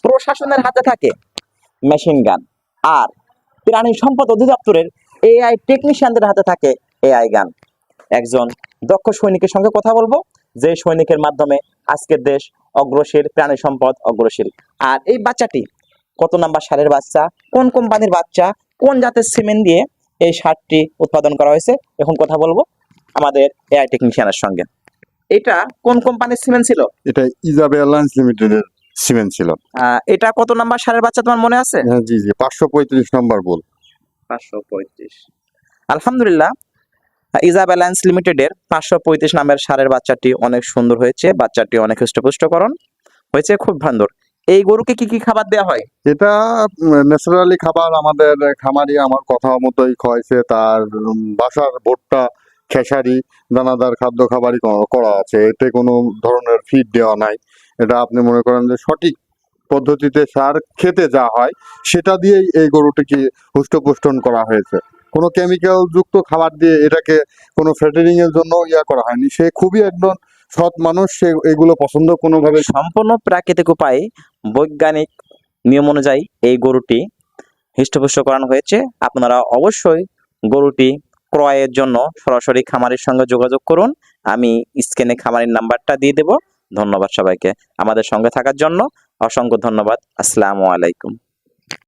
প্রশাসনের হাতে থাকে মেশিন গান, আর প্রাণী সম্পদ অধিদপ্তরের এআই টেকনিশিয়ানদের হাতে থাকে এআই গান। একজন দক্ষ সৈনিকের সঙ্গে কথা বলবো, যে সৈনিকের মাধ্যমে আজকের দেশ অগ্রসীল, প্রাণী সম্পদ অগ্রসীল। আর এই বাচ্চাটি কত নাম্বার সারের বাচ্চা, কোন কোম্পানির বাচ্চা, কোন জাতের সিমেন্ট দিয়ে এই সারটি উৎপাদন করা হয়েছে, এখন কথা বলবো আমাদের এআই টেকনিশিয়ানের সঙ্গে। এটা কোন কোম্পানির সিমেন্ট ছিল? এটা ইজাব এয়ারলাইন্স লিমিটেডের সিমেন্ট ছিল। এটা কত নাম্বার সারের বাচ্চা তোমার মনে আছে? হ্যাঁ, জি জি, 535 নম্বর বল। 535। আলহামদুলিল্লাহ, ইজাব এয়ারলাইন্স লিমিটেডের 535 নামের সারের বাচ্চাটি অনেক সুন্দর হয়েছে, বাচ্চাটি অনেক হৃষ্টপুষ্টকরণ হয়েছে, খুব সুন্দর। এই গরুকে কি কি খাবার দেওয়া হয়? এটা ন্যাচারালি খাবার আমাদের খামারি আমার কথা মতোই খাওয়াইছে। তার বাসার ভুট্টা, খেসারি, দানাদার খাদ্য খাবারই করা আছে। এতে কোনো ধরনের ফিড দেওয়া নাই। এটা আপনি মনে করেন যে সঠিক পদ্ধতিতে সার খেতে যা হয় সেটা দিয়েই এই গরুটিকে হুষ্টপুষ্টন করা হয়েছে। কোনো কেমিক্যাল যুক্ত খাবার দিয়ে এটাকে কোনো ফ্যাটারিং এর জন্য করা হয়নি। সে খুবই একজন সৎ মানুষ, সে এগুলো পছন্দ কোনোভাবে। সম্পূর্ণ প্রাকৃতিক উপায়ে বৈজ্ঞানিক নিয়ম অনুযায়ী এই গরুটি হৃষ্টপুষ্ট করানো হয়েছে। আপনারা অবশ্যই গরুটি ক্রয়ের জন্য সরাসরি খামারের সঙ্গে যোগাযোগ করুন। আমি স্ক্রিনে খামারের নাম্বারটা দিয়ে দেব। ধন্যবাদ সবাইকে আমাদের সঙ্গে থাকার জন্য, অসংখ্য ধন্যবাদ। আসসালামু আলাইকুম।